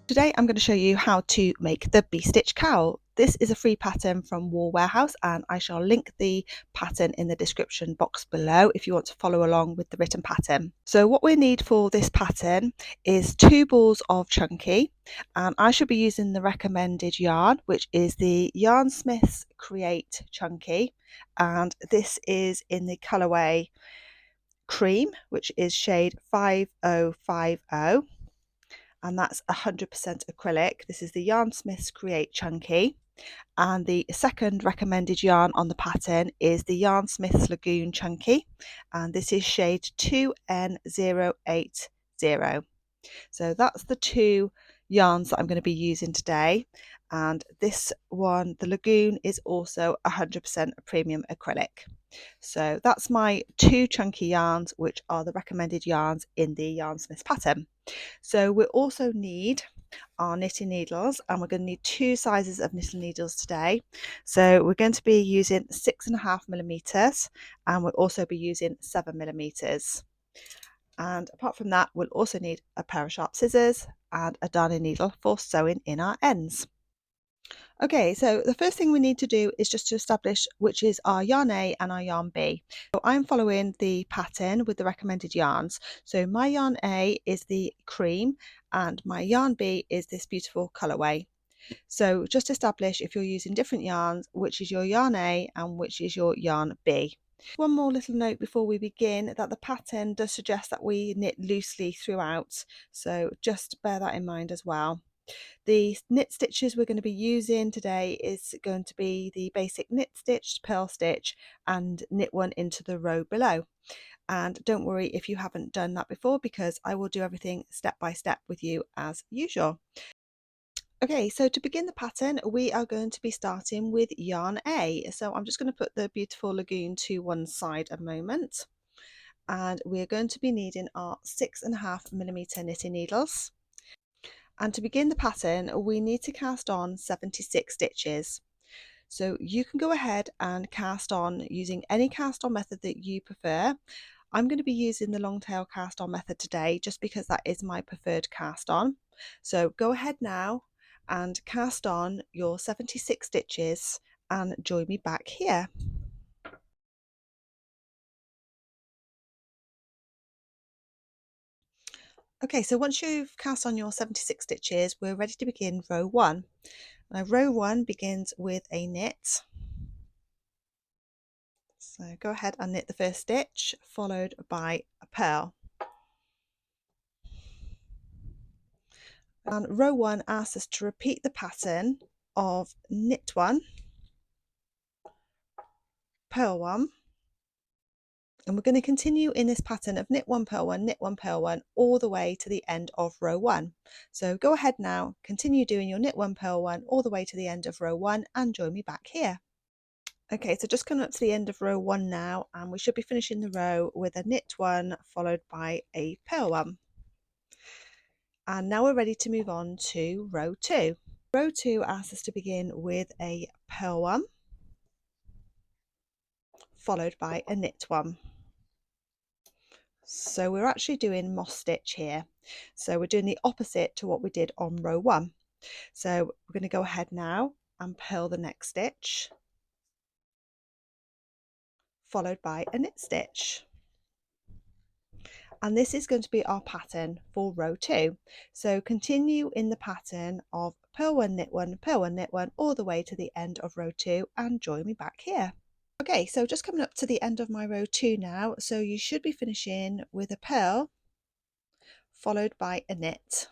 Today I'm going to show you how to make the Bee Stitch Cowl. This is a free pattern from Wool Warehouse, and I shall link the pattern in the description box below if you want to follow along with the written pattern. So what we need for this pattern is 2 balls of chunky, and I should be using the recommended yarn, which is the Yarn Smith's Create Chunky, and this is in the colourway Cream, which is shade 5050. And that's 100% acrylic. This is the Yarn Smith's Create Chunky. And the second recommended yarn on the pattern is the Yarn Smith's Lagoon Chunky, and this is shade 2N080. So that's the 2 yarns that I'm going to be using today, and this one, the Lagoon, is also 100% premium acrylic. So that's my 2 chunky yarns, which are the recommended yarns in the Yarn Smith's pattern. So we also need our knitting needles, and we're going to need 2 sizes of knitting needles today. So we're going to be using 6.5mm, and we'll also be using 7mm. And apart from that, we'll also need a pair of sharp scissors and a darning needle for sewing in our ends. Okay, so the first thing we need to do is just to establish which is our yarn A and our yarn B. So I'm following the pattern with the recommended yarns. So my yarn A is the cream and my yarn B is this beautiful colourway. So just establish, if you're using different yarns, which is your yarn A and which is your yarn B. One more little note before we begin, that the pattern does suggest that we knit loosely throughout, so just bear that in mind as well. The knit stitches we're going to be using today is going to be the basic knit stitch, purl stitch, and knit one into the row below. And don't worry if you haven't done that before, because I will do everything step by step with you as usual. Okay, so to begin the pattern, we are going to be starting with yarn A. So I'm just going to put the beautiful Lagoon to one side a moment. And we're going to be needing our 6.5mm knitting needles. And to begin the pattern, we need to cast on 76 stitches. So you can go ahead and cast on using any cast on method that you prefer. I'm going to be using the long tail cast on method today, just because that is my preferred cast on. So go ahead now and cast on your 76 stitches and join me back here. Okay, so once you've cast on your 76 stitches, we're ready to begin row 1. Now row 1 begins with a knit. So go ahead and knit the first stitch, followed by a purl. And row 1 asks us to repeat the pattern of knit 1, purl 1, and we're going to continue in this pattern of knit 1, purl 1, knit 1, purl 1 all the way to the end of row 1. So go ahead now, continue doing your knit 1, purl 1 all the way to the end of row 1 and join me back here. Okay, so just coming up to the end of row 1 now, and we should be finishing the row with a knit 1 followed by a purl 1. And now we're ready to move on to row 2. Row 2 asks us to begin with a purl 1 followed by a knit 1. So we're actually doing moss stitch here. So we're doing the opposite to what we did on row 1. So we're going to go ahead now and purl the next stitch followed by a knit stitch. And this is going to be our pattern for row 2. So continue in the pattern of purl 1, knit 1, purl 1, knit 1 all the way to the end of row 2 and join me back here. Okay, so just coming up to the end of my row 2 now, so you should be finishing with a purl followed by a knit.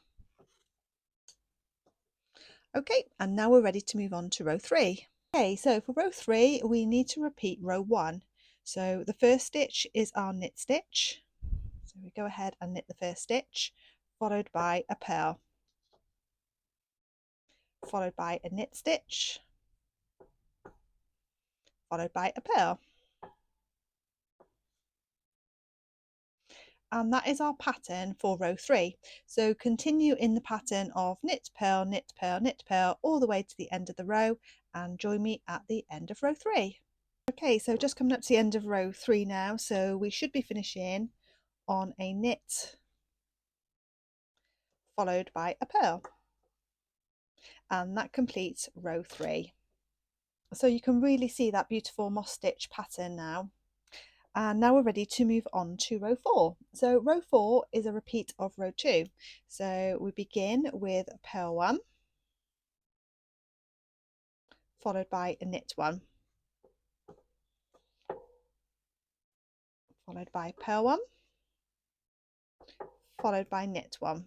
Okay, and now we're ready to move on to row 3. Okay, so for row 3 we need to repeat row 1. So the first stitch is our knit stitch. So we go ahead and knit the first stitch, followed by a purl, followed by a knit stitch, followed by a purl. And that is our pattern for row 3. So continue in the pattern of knit, purl, knit, purl, knit, purl all the way to the end of the row and join me at the end of row 3. Okay, so just coming up to the end of row 3 now, so we should be finishing on a knit followed by a purl, and that completes row 3. So you can really see that beautiful moss stitch pattern now. And now we're ready to move on to row 4. So row 4 is a repeat of row 2. So we begin with purl 1, followed by a knit 1, followed by purl 1, followed by knit 1.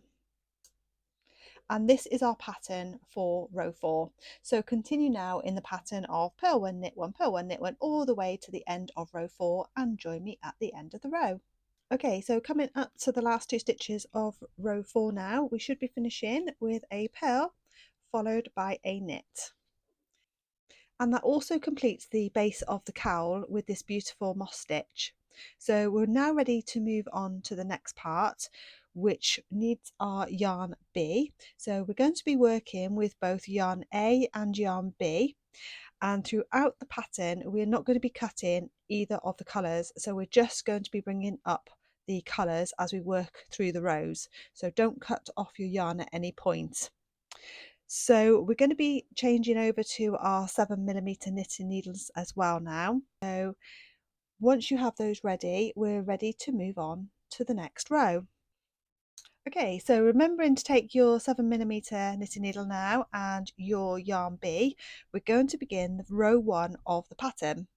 And this is our pattern for row 4. So continue now in the pattern of purl 1, knit 1, purl 1, knit 1 all the way to the end of row 4, and join me at the end of the row. Okay, so coming up to the last 2 stitches of row 4 now, we should be finishing with a purl followed by a knit. And that also completes the base of the cowl with this beautiful moss stitch. So we're now ready to move on to the next part, which needs our yarn B. So we're going to be working with both yarn A and yarn B, and throughout the pattern we're not going to be cutting either of the colours, so we're just going to be bringing up the colours as we work through the rows. So don't cut off your yarn at any point. So we're going to be changing over to our 7mm knitting needles as well now. So once you have those ready, we're ready to move on to the next row. Okay, so remembering to take your 7mm knitting needle now and your yarn B, we're going to begin row 1 of the pattern.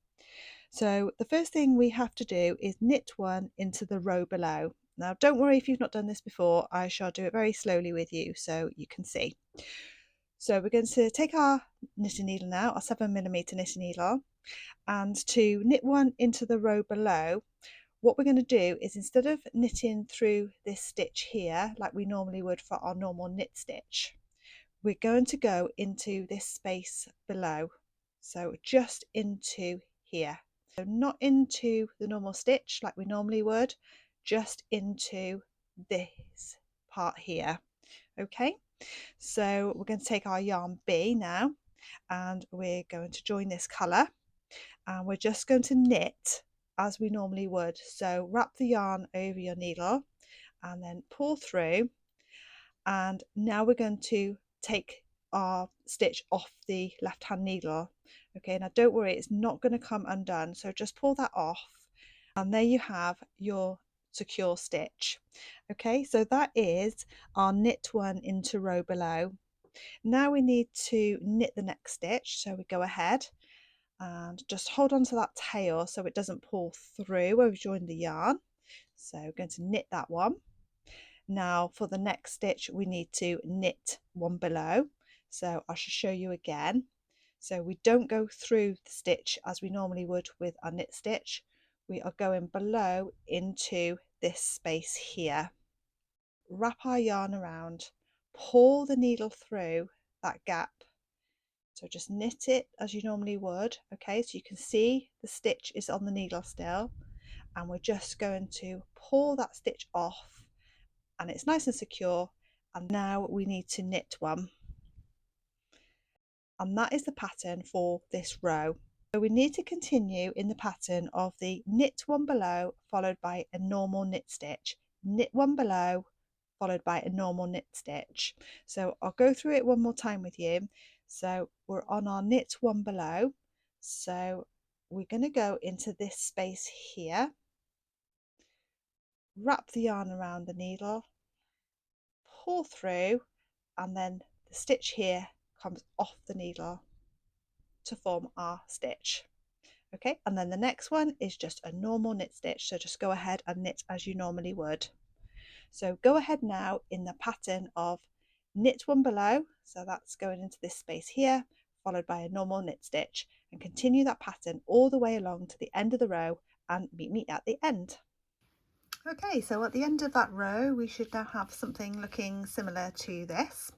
So the first thing we have to do is knit 1 into the row below. Now don't worry if you've not done this before, I shall do it very slowly with you so you can see. So we're going to take our knitting needle now, our 7mm knitting needle, and to knit 1 into the row below, what we're going to do is, instead of knitting through this stitch here like we normally would for our normal knit stitch, we're going to go into this space below, so just into here. So not into the normal stitch like we normally would, just into this part here. Okay, so we're going to take our yarn B now, and we're going to join this colour, and we're just going to knit as we normally would. So wrap the yarn over your needle and then pull through, and now we're going to take our stitch off the left hand needle. Okay, now don't worry, it's not going to come undone, so just pull that off, and there you have your secure stitch. Okay, so that is our knit 1 into row below. Now we need to knit the next stitch, so we go ahead and just hold on to that tail so it doesn't pull through where we've joined the yarn. So we're going to knit that one. Now for the next stitch we need to knit 1 below, so I shall show you again. So we don't go through the stitch as we normally would with our knit stitch, we are going below into this space here. Wrap our yarn around, pull the needle through that gap, so just knit it as you normally would. Okay, so you can see the stitch is on the needle still, and we're just going to pull that stitch off, and it's nice and secure. And now we need to knit 1, and that is the pattern for this row. So we need to continue in the pattern of the knit 1 below followed by a normal knit stitch, knit 1 below followed by a normal knit stitch. So I'll go through it one more time with you. So we're on our knit 1 below, so we're going to go into this space here, wrap the yarn around the needle, pull through, and then the stitch here comes off the needle to form our stitch. Okay, and then the next one is just a normal knit stitch, so just go ahead and knit as you normally would. So go ahead now in the pattern of knit 1 below, so that's going into this space here, followed by a normal knit stitch, and continue that pattern all the way along to the end of the row and meet me at the end. Okay, so at the end of that row we should now have something looking similar to this.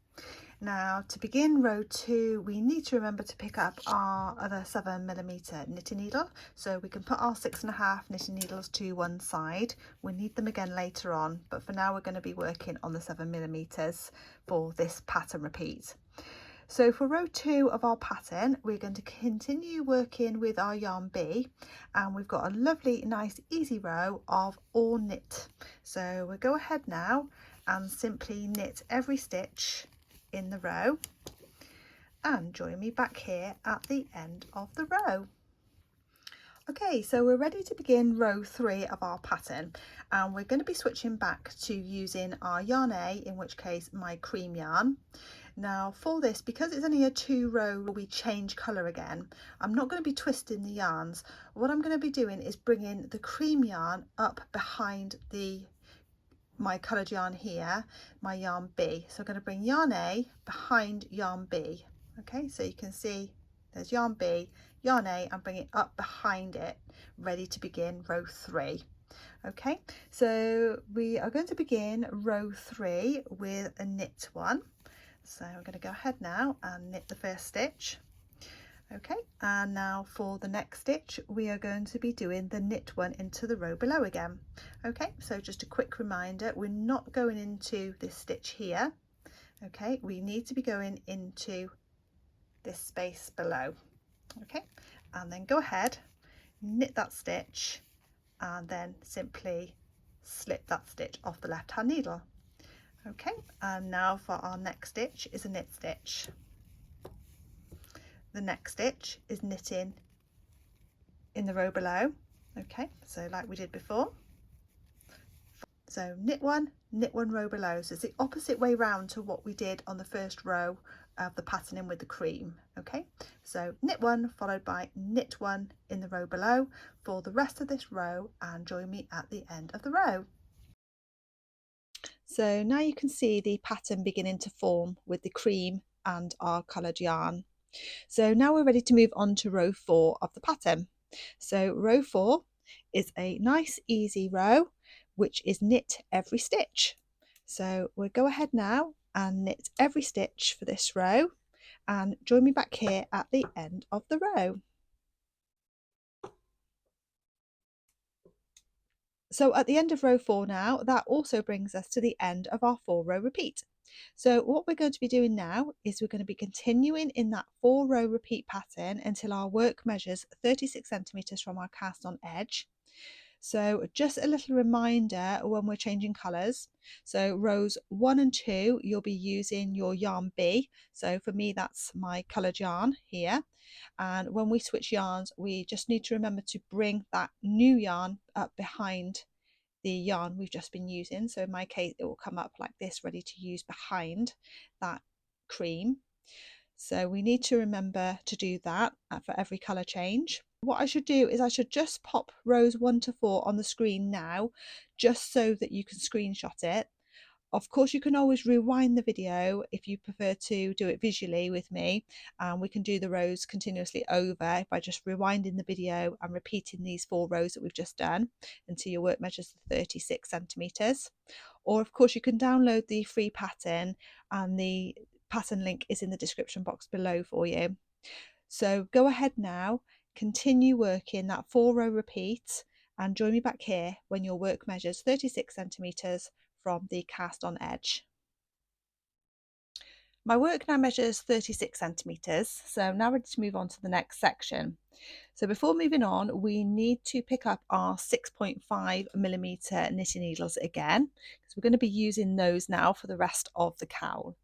Now to begin row 2 we need to remember to pick up our other 7mm knitting needle, so we can put our 6.5 knitting needles to one side. We need them again later on, but for now we're going to be working on the 7mm for this pattern repeat. So for row 2 of our pattern, we're going to continue working with our yarn bee, and we've got a lovely, nice, easy row of all knit. So we'll go ahead now and simply knit every stitch in the row and join me back here at the end of the row. Okay, so we're ready to begin row 3 of our pattern, and we're going to be switching back to using our yarn A, in which case my cream yarn. Now for this, because it's only a 2 row, we change colour again. I'm not going to be twisting the yarns. What I'm going to be doing is bringing the cream yarn up behind my coloured yarn here, my yarn B. So I'm going to bring yarn A behind yarn B. Okay, so you can see there's yarn B, yarn A, and bring it up behind it, ready to begin row 3. Okay, so we are going to begin row 3 with a knit one. So I'm going to go ahead now and knit the first stitch. Okay, and now for the next stitch we are going to be doing the knit one into the row below again. Okay, so just a quick reminder, we're not going into this stitch here. Okay, we need to be going into this space below. Okay, and then go ahead, knit that stitch, and then simply slip that stitch off the left hand needle. Okay, and now for our next stitch is a knit stitch. The next stitch is knitting in the row below. Okay, so like we did before. So knit one row below. So it's the opposite way round to what we did on the first row of the patterning with the cream. Okay, so knit one followed by knit one in the row below for the rest of this row, and join me at the end of the row. So now you can see the pattern beginning to form with the cream and our coloured yarn. So now we're ready to move on to row 4 of the pattern. So row 4 is a nice easy row which is knit every stitch. So we'll go ahead now and knit every stitch for this row, and join me back here at the end of the row. So at the end of row 4 now, that also brings us to the end of our 4 row repeat. So what we're going to be doing now is we're going to be continuing in that 4 row repeat pattern until our work measures 36 centimeters from our cast on edge. So just a little reminder when we're changing colours. So rows 1 and 2, you'll be using your yarn B. So for me, that's my coloured yarn here. And when we switch yarns, we just need to remember to bring that new yarn up behind the yarn we've just been using. So in my case, it will come up like this, ready to use behind that cream. So we need to remember to do that for every colour change. What I should do is I should just pop rows 1 to 4 on the screen now, just so that you can screenshot it. Of course, you can always rewind the video if you prefer to do it visually with me, and we can do the rows continuously over by just rewinding the video and repeating these 4 rows that we've just done until your work measures 36 centimeters. Or of course, you can download the free pattern, and the pattern link is in the description box below for you. So go ahead now, continue working that 4 row repeat, and join me back here when your work measures 36 centimeters from the cast on edge. My work now measures 36 centimeters, so I'm now ready to move on to the next section. So before moving on, we need to pick up our 6.5mm knitting needles again, because we're going to be using those now for the rest of the cowl.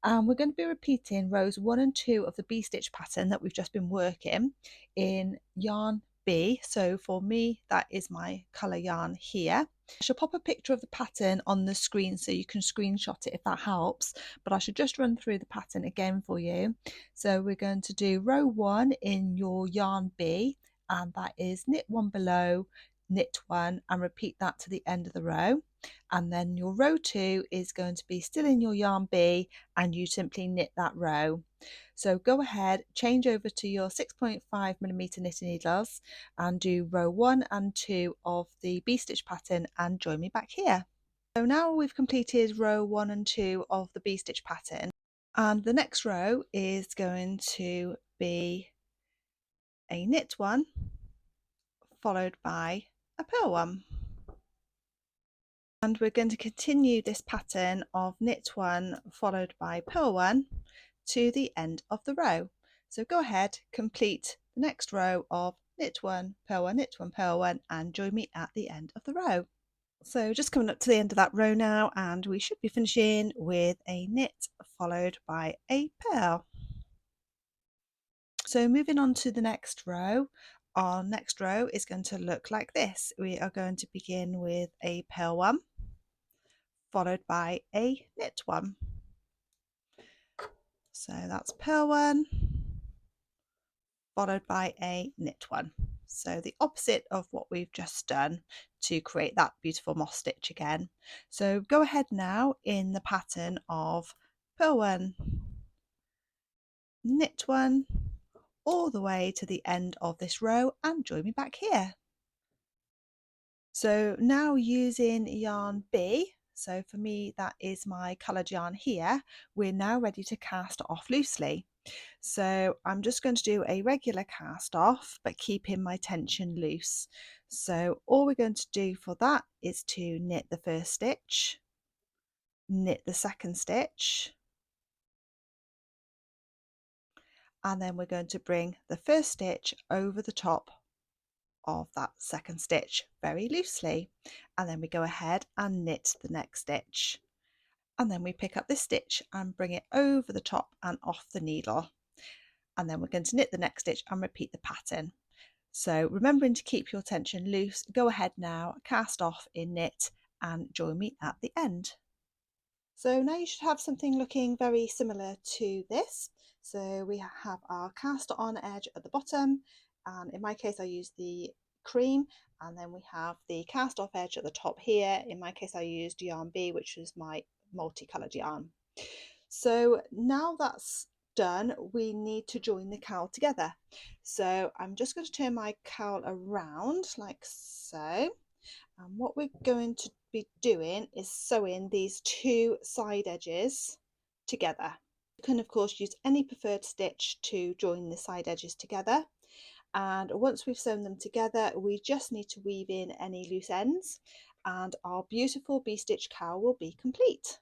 And we're going to be repeating rows 1 and 2 of the Bee Stitch pattern that we've just been working in yarn B. So for me, that is my colour yarn here. I shall pop a picture of the pattern on the screen so you can screenshot it if that helps, but I should just run through the pattern again for you. So we're going to do row 1 in your yarn B, and that is knit 1 below, knit 1, and repeat that to the end of the row. And then your row 2 is going to be still in your yarn B, and you simply knit that row. So go ahead, change over to your 6.5mm knitting needles and do row 1 and 2 of the Bee Stitch pattern, and join me back here. So now we've completed row 1 and 2 of the Bee Stitch pattern, and the next row is going to be a knit one followed by a purl one. And we're going to continue this pattern of knit 1 followed by purl 1 to the end of the row. So go ahead, complete the next row of knit one, purl one, knit one, purl one, and join me at the end of the row. So just coming up to the end of that row now, and we should be finishing with a knit followed by a purl. So moving on to the next row, our next row is going to look like this. We are going to begin with a purl one, followed by a knit one. So that's purl one, followed by a knit one. So the opposite of what we've just done to create that beautiful moss stitch again. So go ahead now in the pattern of purl one, knit one, all the way to the end of this row and join me back here. So now using yarn Bee, so for me that is my coloured yarn here, we're now ready to cast off loosely. So I'm just going to do a regular cast off, but keeping my tension loose. So all we're going to do for that is to knit the first stitch, knit the second stitch, and then we're going to bring the first stitch over the top of that second stitch very loosely, and then we go ahead and knit the next stitch, and then we pick up this stitch and bring it over the top and off the needle, and then we're going to knit the next stitch and repeat the pattern. So remembering to keep your tension loose, go ahead now, cast off in knit and join me at the end. So now you should have something looking very similar to this. So we have our cast on edge at the bottom, and in my case I use the cream, and then we have the cast off edge at the top here. In my case I used yarn Bee, which was my multicoloured yarn. So now that's done, we need to join the cowl together. So I'm just going to turn my cowl around like so, and what we're going to be doing is sewing these two side edges together. You can of course use any preferred stitch to join the side edges together, and once we've sewn them together we just need to weave in any loose ends and our beautiful Bee Stitch cowl will be complete.